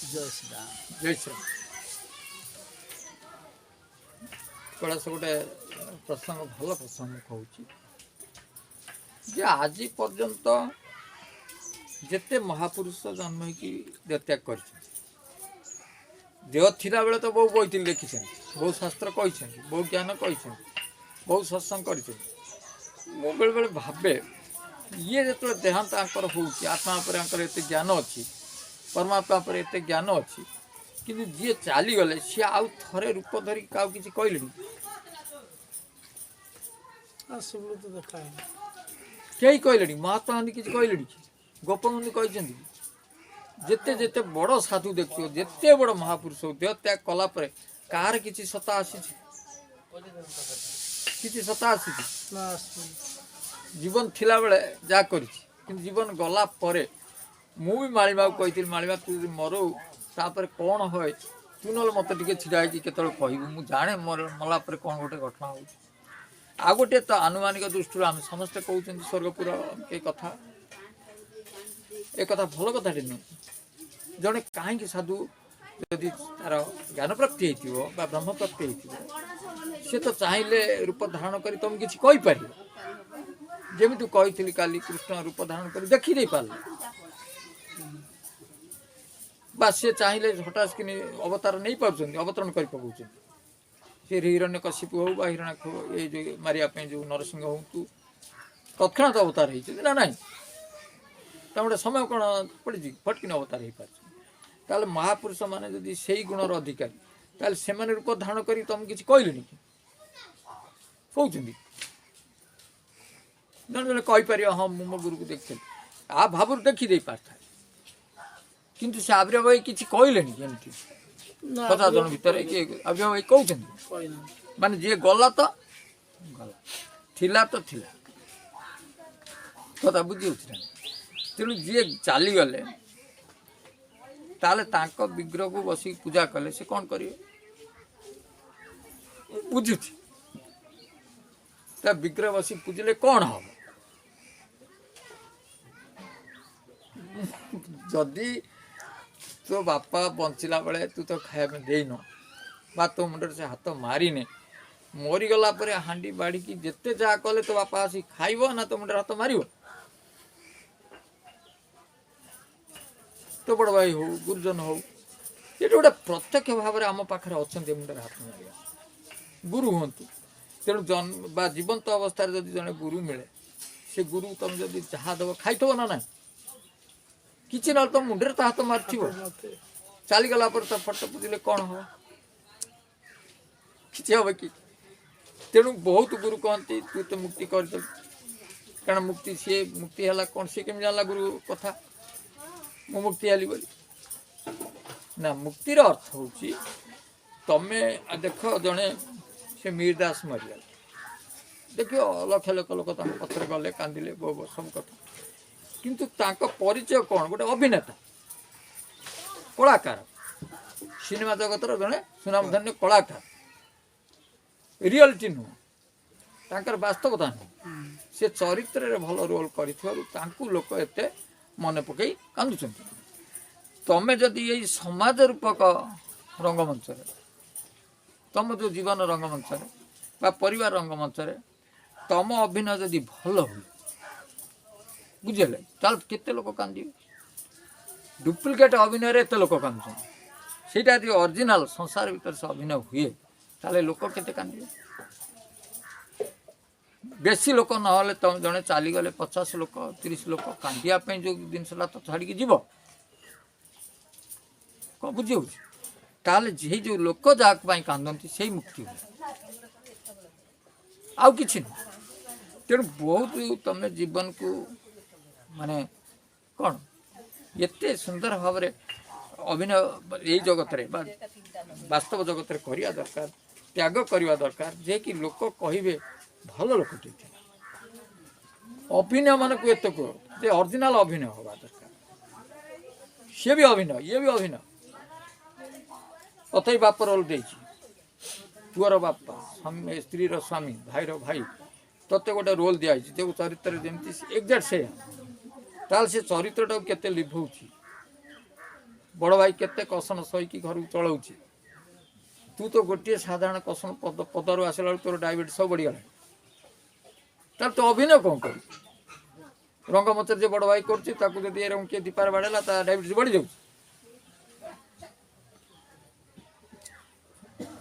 जय श्री राम। जय श्री कलास गोटे प्रसंग भल प्रसंग कहूँ जे आज पर्यंत जेते महापुरुष जन्म होगी देहत्याग कर देह थिला बेले तो बहु बही लिखी बहु शास्त्र कही बहु ज्ञान कही बहु सत्संग कर बेले बेले भावे ये जो देहांत आंकर हो आत्मा पर एत ज्ञान अच्छी परमात्मा पर एत ज्ञान अच्छी कि जी चलीगले सी आउ थे रूप धरिक क्या किसी कहले तो देखा है कई कहले महात्मा गांधी किसी कहले गोपबंधु कहते जिते जिते बड़ साधु देखो जिते बड़ महापुरुष हो देह त्याग कलापर कार किसी सत्ता आसी किसी सत्ता आसी जीवन थिला बेले जा कर जीवन गला परे मु भी मालिमा कही मालिमा तू मरु तापर कौन है तू ना मत टे छिड़ा के कहू मुझे जाने मला पर कौन गोटे घटना हो आ गोटे तो आनुमानिक दृष्टि आम समस्ते कहते स्वर्गपुर ए कथा भल कथा नुह जड़े कहीं साधु जदि तार ज्ञान प्राप्ति हो ब्रह्म प्राप्ति हो सी तो चाहिए रूप धारण कर तुम किसी कहीपर जमी तू कही काली कृष्ण रूप धारण कर देखी नहीं पार बा सी चाहिए हठात कि अवतार नहीं पार्टी अवतरण कर पकाउछन सी हिरण्य कश्यप हो हिरण्य ये जो मारिया जो नरसिंह हो तू तत्क्षणात अवतार हो ना ना गोटे समय कौन पड़ी फटकिन अवतार हो पारे महापुरुष मैंने जदि से गुणर अधिकारी ताल से रूप धारण कर तुम किसी कहले कि कहते जन जन कहीपर हाँ मु मो गुरु को देखी आ भाव देखी दे पार किंतु से आविर्भाव भाई किसी कहले एमती 50 जन भर आविर्भाव भाई कहते माने जी गला तो गला थिला तो थिला कथा बुझी तेणु जी चलीगले ताले तांको विग्रह को बस पूजा कले से कौन करेंगे पूजु विग्रह बस पूजिले कौन हम जदि तो बापा बंचला बेले तू तो खाया देन बा तो मुंडर से हाथ मारिने मरीगला हाँडी बाड़ी की जिते जहाँ कले तो बापा आसी खाइब ना तो मुंडर हाथ मार तो बड़ भाई हो गुरुजन हो ये गोटे प्रत्यक्ष भाव में आम पाखे अच्छा मुंडर हाथ मार गुरु हूँ तेणु जन्म जीवंत अवस्था जब जड़े गुरु मिले से गुरु तुम जब जहाँ दब खाई ना ना किसी ना तो मुंडे तो हाथ मार चलीगला तो फट पूजिले कौन हम कि हम कि तेणु बहुत गुरु कहती तू तो मुक्ति कर कारण मुक्ति सी मुक्ति है कौन सी केमी जानला गुरु कथा मु मुक्ति हली बोली ना मुक्तिर अर्थ हूँ तमें देख जड़े से मीरदास मरीगला देखियो लक्ष लक्ष लोक पथर गले कांदिले बो सब कथा किंतु तांको परिचय कौन गोटे अभिनेता कलाकार सिनेमा जगतर जड़े सुनामधन्य कलाकार रियलिटी नुह वास्तवता नुह से चरित्र भल रोल कर लोक एत मन पकई कांदुं तमें जदि यही समाज रूपक रंगमंच तुम जो जीवन रंगमंच परिवार रंगमंच तुम अभिनय जदि भल हुए बुझे ताल केते लोक कांदे डुप्लिकेट अभिनय एत लोक कांदुं सेटा यदि ओरिजिनल संसार भीतर से अभिनय हुए ताले लोक केते कांदे बेसी लोक ना तुम जड़े चलीगले 50 लोक 30 लोक कांदियापी जो जिनसा तो छाड़ी जीव कौन बुझी ताले जे जो लोक जहाँ कांदती से मुक्ति हुए आउ कि तेणु बहुत तुम जीवन को माने कौन एते सुंदर भाव में अभिनय यही जगत रे वास्तव जगत रे करिया दरकार त्याग करिया दरकार जे कि लोक कहिबे भल लोक अभिनय मान को एत जे ओरिजिनल अभिनय हवा दरकार सी भी अभिनय ये भी अभिनय तथापि बाप रोल दे पुअर बापा स्त्री स्वामी भाईर भाई तत्ते गोटे रोल दिखाई जो चरित्र जमी एक्जाक्ट से ताल से चरित्रटा केते लिभाऊँ बड़ भाई केते कसन सहीकि घर को चलाऊँगी तू तो गोटे साधारण कसन पदर आसला तोर डायबिटीज सब बढ़िगला तार तो अभिनय कौन कर रंगमचर जे बड़ भाई करछि ताकू जदि एरम के दीपार बाड़ेला ता डायबिटीज बढ़ी जाउछि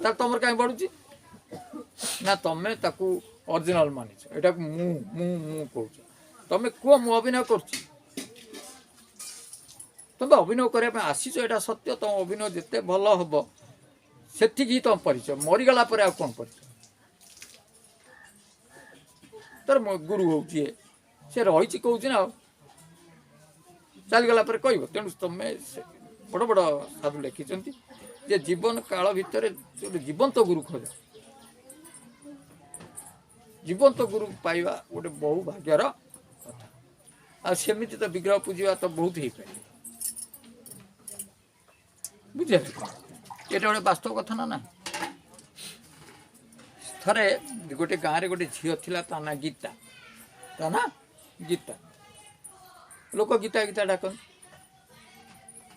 तार तमर काई बढ़ुछि ना तमे ताकू ओरिजिनल मानिछ एटा मु मु मु कहूछ तमे को मु अभिनय करछि तमे अभिनय करे आसीछ एटा सत्य तुम अभिनय जिते भल हम से तुम परिचय मरीगला पर कौन परिचय तर गुरु हूँ सी रही कौच ना चलीगला कह तेणु तुम्हें बड़ बड़ साधु लिखिं जे जीवन काल भितर जीवंत गुरु खोज जीवंत गुरु पाइबा गोटे बहु भाग्यर कथा आमती तो विग्रह पूजा तो बहुत हो पाए बुझे ये गोटे वास्तव कथा ना ना थरे गोटे गाँव गोटे झील थिला ता ना गीता लोक गीता गीता डाकन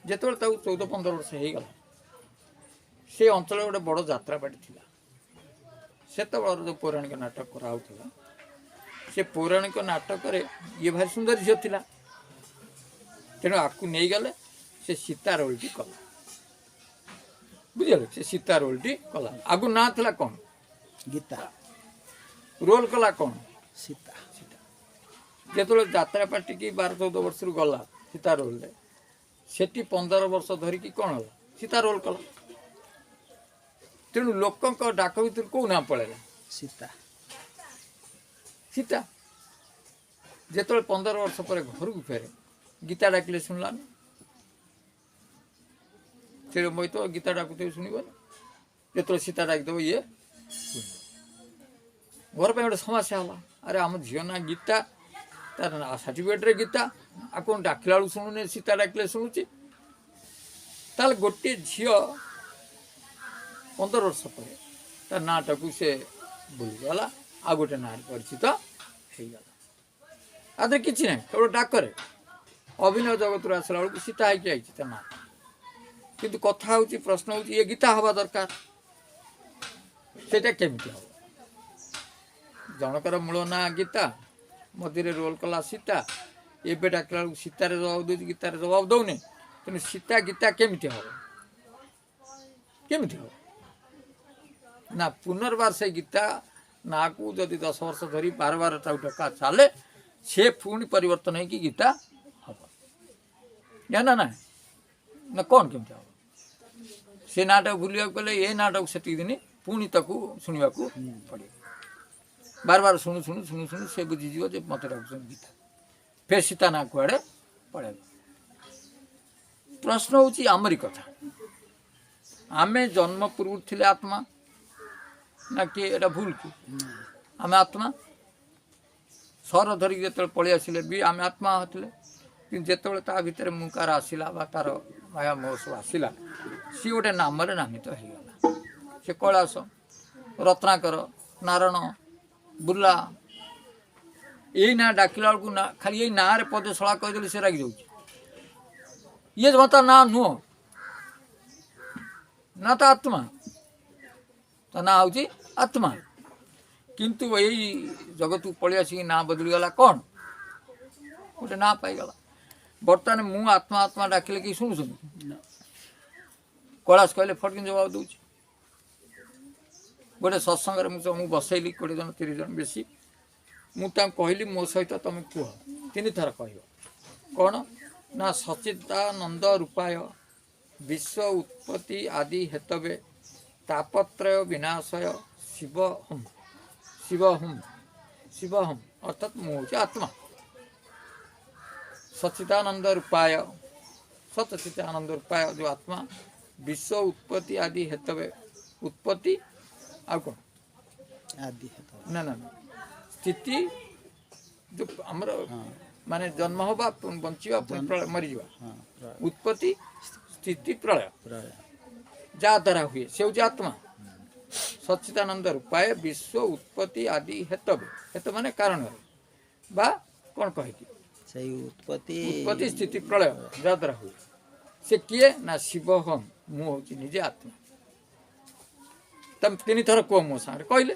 जिते 14-15 वर्ष हो गला से अंचल गोटे बड़ जात्रापाटी थिला सेत जो पौराणिक नाटक कराला से पौराणिक नाटक ये भारी सुंदर झील थिला तेणु आपको नहीं गले से सीता रोलटी कला बुझे से सीता रोलटी कला आगु ना थिला कौन गीता रोल कला कौन सीता सीता जो जात्रापाटी की 12-14 वर्ष गला सीता रोल से 15 वर्ष धरिकी कौन है सीता रोल कला तेणु लोक डाक भर कौ ना पड़ेगा सीता सीता जो 15 वर्ष पर घर को फेरे गीता डाकिले शुणलान से मैं तो गीता डाकुते शुणबन जो सीता डाकिदेव ये घर पर गोटे समस्या है अरे आम झील ना गीता तार सर्टिफिकेट गीता आ कौन डाकिला बेलू शुणुने सीता डाकिले शुणुची ताल गोटे झील 15 वर्ष पर तार नाटा को से भूलीगला आ गोटे ना परिचित होगला आदि किसी ना केवल डाकरे अभिनय जगत आसला बेलू सीता होगी आई ना किंतु कथा हूँ प्रश्न हूँ ये गीता हवा दरकार सेटा केमिति हम जनकर मूल ना गीता मध्य रोल कला सीता एबे डाकला सीतार जवाब दे गीतार जवाब दौने तेणु सीता गीता केमिति हम केमिति हम ना पुनर्बार से गीता ना को जदि 10 वर्ष धरी 12 टका चले से पुणी परिवर्तन है कि गीता हम या ना ना ना कौन केमिति हम से नाटक भूलिया गले ये नाटक से दिन पुणी ताकू शुणा पड़े बार बार शुणु शुणु शुणु शुणु से बुझीज मत डाक गीता फिर सीता ना कुआड़े पड़े प्रश्न हूँ आमरी कथा आमे जन्म पूर्व थे आत्मा ना कि एटा भूल कि आम आत्मा सर धरिक जो पलि आसिले भी आम आत्मा थे कि जिते ता भितर मुकार आसला तार माया मोह सब आसला सी गोटे नाम नामित होगला से कैलाश रत्नाकर नारायण बुर्ला यही ना डाकिला बेलू ना खाली यही ना पदशला कहीदेली से रागी जाऊँ ये मत ना नुह ना तो आत्मा तो ना हूँ आत्मा किंतु यही जगत को पलि आसिक ना बदलीगला कौन गोटे ना पाईगला बर्तमान मु आत्मा आत्मा डाकिले कि शुणु कैलाश कहले फटकिन जवाब दूँ गोटे सत्संग मुझे बसैली 20 जन 30 जन बेसी मुझे कहली मो सहित तुम कह 3 थर कह कौन ना सच्चिदानंद रूपाय विश्व उत्पत्ति आदि हेतवे तापत्रय विनाशय शिवहम शिवहम शिवहम अर्थात मुझे आत्मा सच्चिदानंद रूपाय सच्चिदानंद रूपाय जो आत्मा विश्व उत्पत्ति आदि हेतवे उत्पत्ति आ कौन आदि ना ना स्थिति जो आमर माने जन्म होगा बंचा प्रलय मरी जावा उत्पत्ति स्थिति प्रलय जा द्वारा हुए से हूँ आत्मा सच्चिदानंद रूपाय विश्व उत्पत्ति आदि हेतवे हेतु माने कारण बा कौन कहे उत्पत्ति स्थिति प्रलय जा द्वारा हुए से किए ना शिव हम मु हूँ निजे आत्मा तुम तीन थर कह मो सागर कहले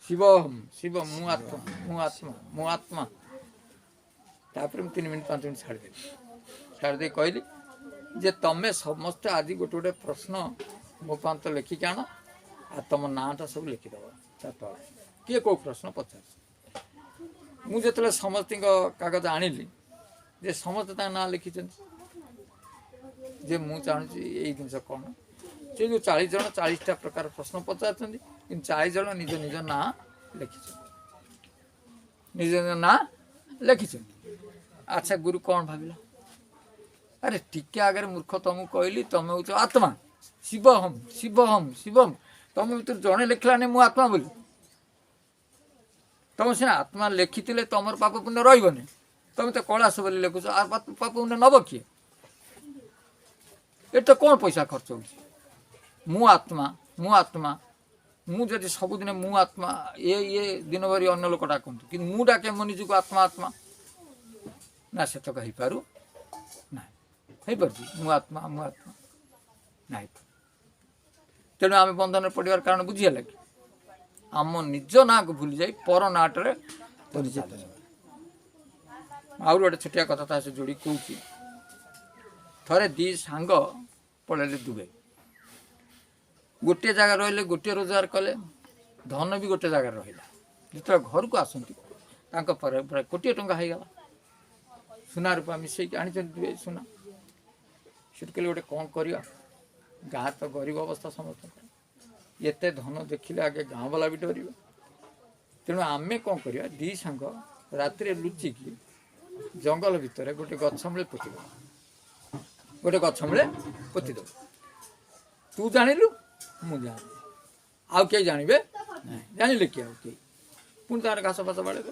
शिव हम शिव मु आत्मा मु आत्मा मु आत्मा तापर 3 मिनट 5 मिनट छाड़ी कहली जे तमें समस्ते आज गोटे गोटे प्रश्न मो पांत लिखिक आण आ तुम नाटा सब लिखिदेव तले किए कौ प्रश्न पचार मुझे समस्त कागज आनिली जे समस्त ना लिखी जे मु चाहूँगी यही जिनस कौन से जो 40 जन 40टा प्रकार प्रश्न पचार 40 जन निज निज ना लिखी निज निज ना लिखी अच्छा गुरु कौन भाविल अरे टिके आगे मूर्ख तुमको कहली तुम हूँ आत्मा शिव हम शिव हम शिव हम तुम भर जड़े लिखलानी मु आत्मा बोली तुम सीना आत्मा लिखी तुम पाप पुण्य रही तुम तो कलास बोली लिखुच पाप पुण्य नब किए ये तो कौन पैसा खर्च हो मु आत्मा मुझे सबुदिन मु आत्मा ये दिन भरी अन्न लोक डाकतु कि मु डाके मो निजक आत्मा आत्मा ना से तो कही पारू ना मु आत्मा ना तेणु आम बंधन पड़ार कारण बुझीगला कि आम निज ना को भूली जाए पर नाटे आउ गोटे छोटिया कथा से जोड़ी कौन थरे दी सांग पड़े दुबई गोटे जगह रही गोटे रोजगार कले धन भी गोटे जगह रहा जो घर को आसती कोटी टंका हो गला सुना रूपा मिसई आनी सुना से कहले गोटे कौन कर गाँ तो गरीब अवस्था समस्त एते धन देखिले आगे गाँ वाला भी डर तेणु आम कौन कर दी सांग रात लुचिकी जंगल भितर गोटे गछ मूले पोतीद गोटे गछ मूले पोतीद तू जानिलु मु जानी आउ कई जानवे जानिले कि पुणी तार घास फास बाड़े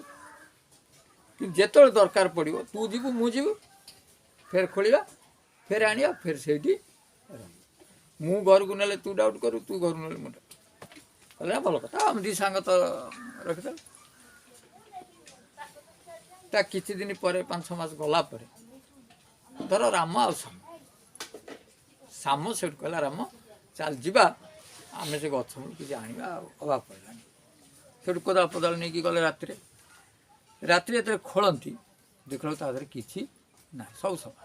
कि जिते दरकार पड़ो तू जीवु मु जीवु फेर खोलिया फेर आनिया फेर से मु घर को नेले तू डाउट करू तू घर नेले मु कहले भल कथा आम दी सांग तो रखिदे ता किछि दिन पर 5-6 मास गला पर धर राम आ साम से कहला राम चल जीवा आम से गछ मूल कि आना अभाव पड़ा से कोदाल पदाल नहीं गले रात खोलती देख तादर कि ना सब सफा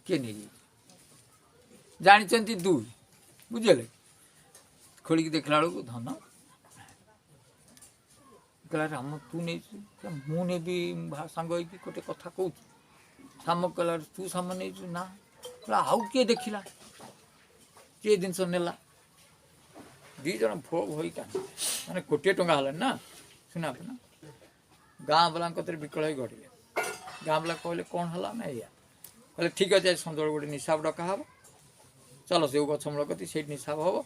किए नहीं जानी दुई बुझे खोलिक देखला बेलू धन कहला राम तू नहीं मुझे भी सांग गोटे कथा कह साम कहला तू साम नहीं ना आउ किए देखला किए जिनस नेला दी जन भो भई माने कोटे टंका हल ना सुना ना गाँ वाला विकल गढ़ले गाँ वाला कहले कौन है ना या कहले ठीक अच्छे सन्ज गोटे निशाब डका हम चलो से गछ मूल कति से निशाब हम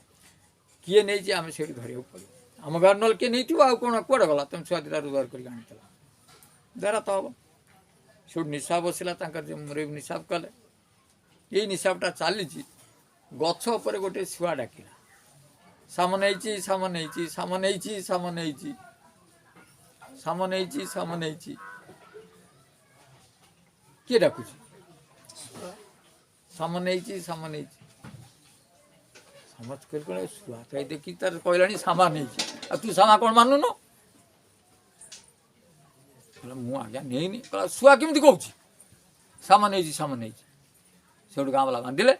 किए नहीं आम से धरिया पड़ो आम घर ना किए नहीं थो कौन कौटे गला तुम छुआ दुटा रोजगार कर द्वारा तो हम से निशाब बसला मुरे निशाब कले ये निशाबटा चली गछ पर गोटे छुआ डाकिला सामने सामने सामने सामने सामने सामने किए डाकुची सामने सामने समझ कर छुआ तो देखी तार कहला सामा नहीं तू सामा कौन मानुन मु आज्ञा नहीं छुआ केमी कौच सामा नहीं सामने से गाँ वाला बांधिले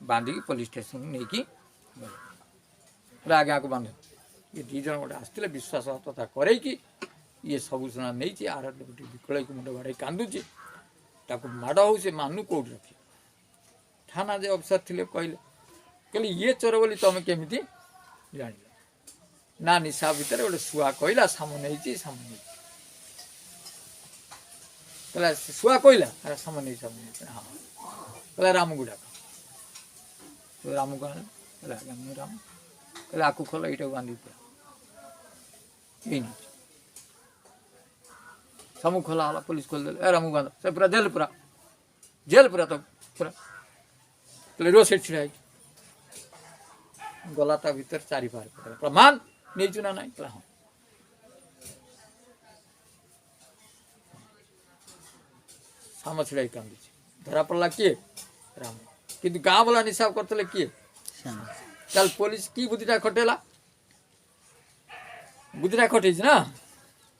बांधिकी पुलिस स्टेशन नहीं कि आज्ञा को बांध ये दी जन गोटे आसते विश्वासघातता करैकी ये सब सुना नहीं आर गोटे विकल मुंड बाड़े कांदुची ताको माड़ हो से मानु कौट रखी थाना जे अफिसर थे कहले कहले ये चोर बोली तुम केमी जान ना निशा भितर गोटे शुआ कहला सामने सामने कहला शुआ कहला अरे सामने सामने हाँ कहला राम को डाक राम को कहला आज्ञा मुझे राम कहले आकु खोल ये बांधी पूरा ये समूह खोला होला पुलिस खोल दे रामू बांध से पूरा जेल पूरा तो पूरा कहले रोज से छिड़ा गला ता भीतर चारि पार प्रमाण नहीं चुना ना हाँ साम छिड़ा कांदी धरा पड़ा किए राम किंतु गाँ वाला हिसाब करते किए श्याम चल पुलिस की बुद्धिटा खटेला बुद्धिटा खटे ना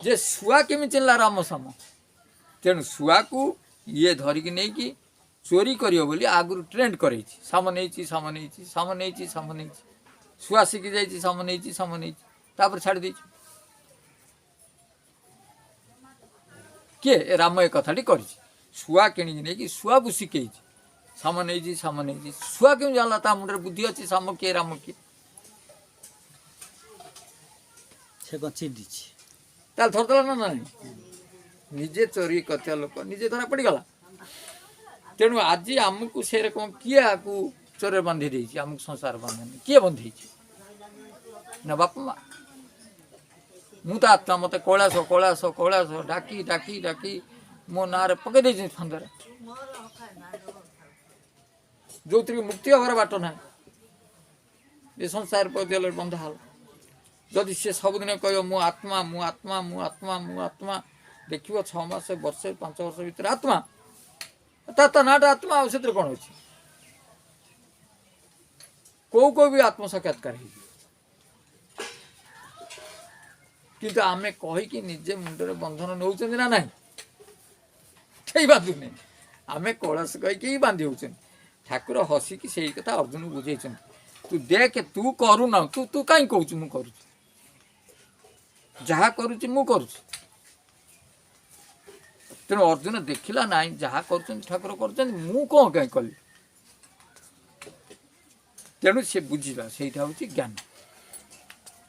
जे शुआ केमी चिन्हला राम साम तेणु शुआ को ये धरिकी नहीं कि चोरी करियो बोली आगुरी ट्रेंड करे साम नहीं साम नहीं साम नहीं साम नहीं शुआ शिखी जाइए साम नहीं तापर छाड़ दी किए राम ए कथाटी कर शुआ कि नहीं शुआ को शिखे साम नहीं शुआ क्यों जानला ता मुंडे बुद्धि अच्छी साम किए राम किए से कौन चिन्हिଛି ताल धरदेला ना ना निजे चोरी करते लोक निजे धरा पड़गला तेणु आज आमको से रकम किए आपको चोर बांधी देती आमको संसार बांधे किए बंधे ना बापा माँ मु तो आत्मा मत कैलास कैलास कैलास डाकी डाकी डाकी मो ना पकई दे फंदर जो थी मुक्ति हबार बाट ना ये संसार पदियल बंधा हल जदि सी सबुदिन कह मु आत्मा मु आत्मा मु आत्मा मु आत्मा देखिए 6 मास वर्षे 5 वर्ष भर आत्मा ता नाटा आत्मा से कौन अच्छी को भी आत्म साक्षात्कार किंतु आमे कहीकि निजे मुंडे बंधन नौ ना ना कई बांधुने आमे कलश कहीकि बांधि हो ठाकुर हसिकी से कथा अर्जुन को बुझे तू देख तू करू ना तू तू कहीं कहूँ मु करू जहाँ करुच्ची मु करुच्ची तेणु अर्जुन देखला ना जहाँ कर ठाकुर कर मु कौन कहीं कली तेणु से बुझा से हूँ ज्ञान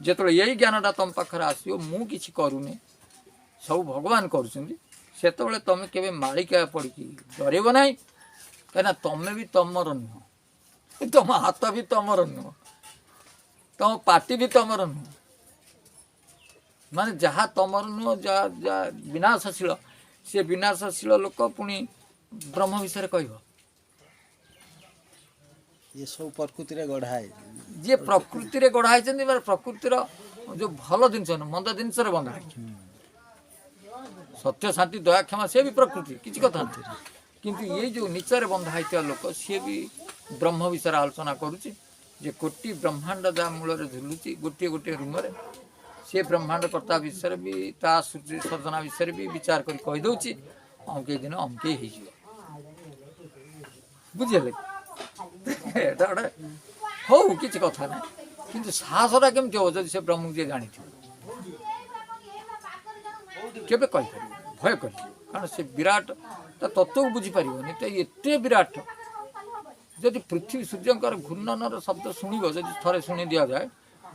जो यही ज्ञानटा तुम पाखे आसो मु कि करूनी सब भगवान कर तुम के मालिका पड़ी डरब ना कहीं तुम भी तुमर नुह तुम हाथ भी तुमर नुह तुम पार्टी भी तुमर नुह माने जहाँ तुमर नुह जहाँ विनाशशील से विनाशशील लोक पुणी ब्रह्म विषय कह ये सब प्रकृति रे गढ़ाए जी प्रकृति रे गढ़ाई प्रकृतिर जो भल जिनस मंद जिनस बंधा सत्य शांति दया क्षमा से भी प्रकृति किसी कथा नहीं किंतु ये जो नीचर बंधा लोक सी भी ब्रह्म विषय आलोचना करुच्ची जे कोटि ब्रह्मांड जहाँ मूल झुलुची गोटे गोटे रूम से ब्रह्मांड कर्ता विषय भी ता सर्जना विषय भी विचार कर कहीदे अमके दिन अमके बुझे हो कि कथा ना कि साहसटा केमती हो जब से ब्रह्म जी जानी के भय कर कारण से विराट तत्व को बुझीपार तो एत विराट जदि पृथ्वी सूर्यंकर घूर्णन शब्द शुणव जब थे शुणी दि जाए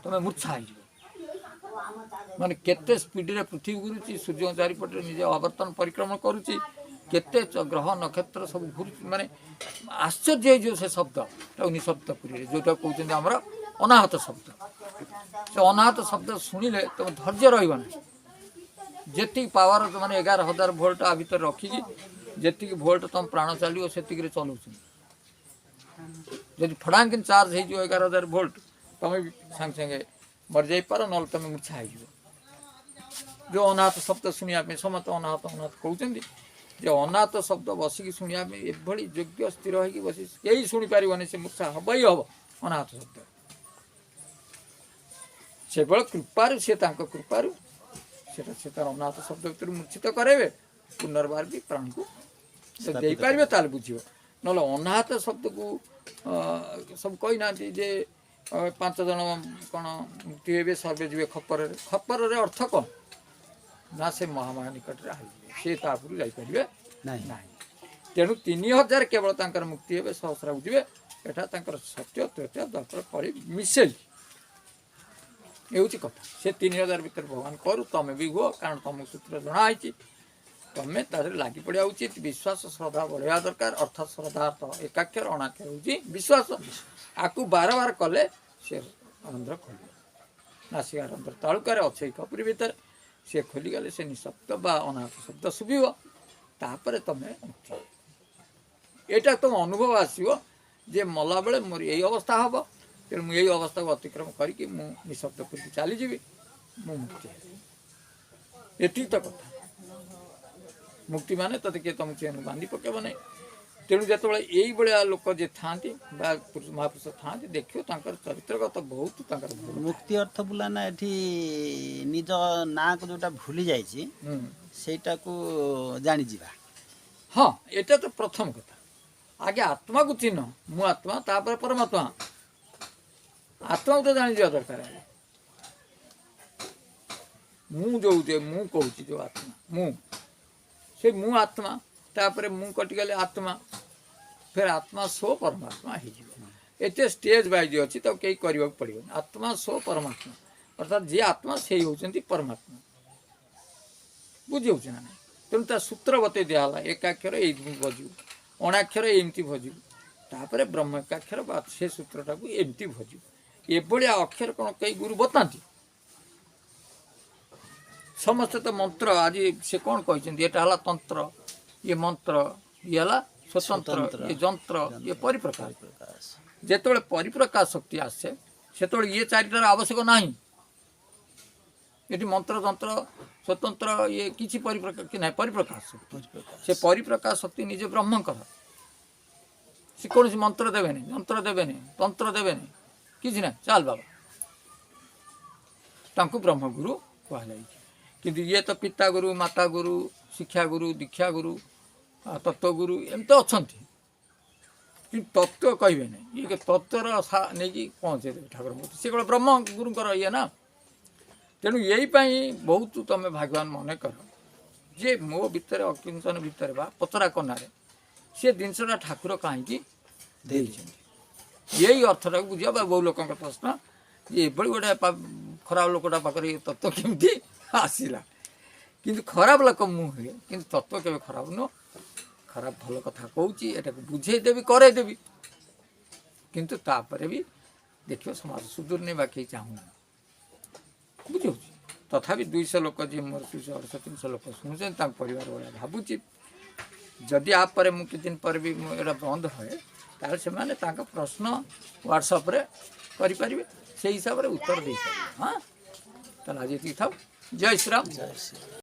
तुम मूर्छा हो माने केते स्पीड रे पृथ्वी घूरुची सूर्य चारिपटे निजे आवर्तन परिक्रमण करुची केते ग्रह नक्षत्र सब घूरुची माने आश्चर्य जो से शब्द निशब्दपुरी जोटा कहते आमर अनाहत शब्द से अनाहत शब्द शुणिले तुम धैर्य रहा जी पावर माने 11,000 भोल्ट आ भर रखिकी जी भोल्ट तुम प्राण चलो से चलाऊ जब फटांकिन चार्ज हो 11,000 भोल्ट तुम भी सांगे सांगे मर जापर ना तुम मूर्छा हो जो अनाहत शब्द शुणा समस्त अनाहत अनाहत कहते जो अनाहत शब्द बसिकी शुणा एभली योग्य स्थिर होगी बस यही शुणी पारे से मूर्छा हम ही हम अनाहत शब्द से कृपार से कृपार से तार अनाहत शब्द भर मूर्छित करेंगे पुनर्बार भी प्राण को दे पारे ताल बुझ ना अनाहत शब्द को सब कही ना जे 5 जन कौन मुक्ति हे सर्वे जी खपर खपर अर्थ कौन ना से महामाया निकट सी तापुर जापर ना तेणु 3000 केवल तांकर मुक्ति हे सहस्रा बुझे एटा तांकर सत्य तृतीय द्वापर कली मिसेल ये कथा से 3000 भर भगवान करू तुम भी हुआ कारण तुमको सूत्र जनाई तुम्हें तार लगी पड़ा उचित विश्वास श्रद्धा बढ़िया दरकार अर्थात श्रद्धार्थ एकाक्षर अणाक्षर हूँ विश्वास आपको बार बार कले से रंध्र खोल नासिका रंध्र तालुकार अच्छे कपुरी भीतर सी खोलीगले से निशब्द बा अनाहत शब्द शुभ तापर तुम्हें मुक्ति यहाँ तुम अनुभव आसो जे मला बेले मोर यही अवस्था हम तेणु मुझे अवस्था को अतिक्रम करके निशब्दपुर चलीजी मुक्ति ये तो कथा मुक्ति माने तते किए तुम चेन बांधी पकेब ना तेणु जो यही भाया लोक जे था महापुरुष था देखियो चरित्रगत बहुत तांकर भल। मुक्ति अर्थ बुलाना एठी निज ना को जोटा भूली जाइछि सेटा को जानि जिबा। हाँ एटा तो प्रथम कथा आगे आत्मा को चिन्ह मु आत्मा तापर परमात्मा आत्मा को तो जानी जा दरकार है मु जो मु कहूँ जो आत्मा मु से मु आत्मा तापर मु कटिगले आत्मा फिर आत्मा सो परमात्मा एते स्टेज वाइज अच्छी तो कई करने पड़ो आत्मा सो परमात्मा अर्थात जे आत्मा से ही होती परमात्मा बुझे ना ना तेणु ता सूत्र बते दिहला एकाक्षर ये भजू अणाक्षर एमती भजू तापर ब्रह्म एकाक्षर से सूत्रटा को एमती भजू ये अक्षर कौन कई गुरु बताती समस्त तो मंत्र आज से कौन कहते यहाँ तंत्र ये मंत्र ये स्वतंत्र ये जंत्र ये परिप्रकाश जिते परिप्रकाश शक्ति आसे से ये चारिटार आवश्यक ना ये मंत्र तंत्र स्वतंत्र ये किसी परिप्रकाश ना परिप्रकाश शक्ति से परिप्रकाश शक्ति निजे ब्रह्मकर से कौन मंत्र देवे जंत्र देवे तंत्र देवे किसी ना चाल बाबा तांको ब्रह्मगुरु कहुई किंतु ये तो पिता गुरु माता गुरु शिक्षा गुरु दीक्षा गुरु तत्वगुरु एमती अच्छा कि तत्व कहे ना ये तत्वर नहीं पहुँचे ठाकुर मूर्ति से कौन ब्रह्म गुरुंर ये ना तेणु यही बहुत तुम भाग्यवान मन कर जे मो भितर अकिंचन भितर बा पतरा कनारे सी जिनसा ठाकुर कहीं यही अर्थटा बुझा बहु लोक प्रश्न ये गोटे खराब लोकटा पाखे तत्व केमती आसला किंतु खराब लोक मुझे कि तत्व के खराब नुह खराब भल कथा कहूँ एटा बुझेदेवी करदेवी किंतु तापर भी देखियो समाज सुधुर नहीं बाकी चाहूना बुझे तथापि 200 लोक जी मोर 200 300 लोक शुणुचे परिवार भाया भावुची जदि आप मुझे दिन पर भी एटा बंद हुए ताल से माने प्रश्न व्हाट्सएप रे करें से हिसाब से उत्तर दे पारे। हाँ ताल आज ये था। जय श्री राम।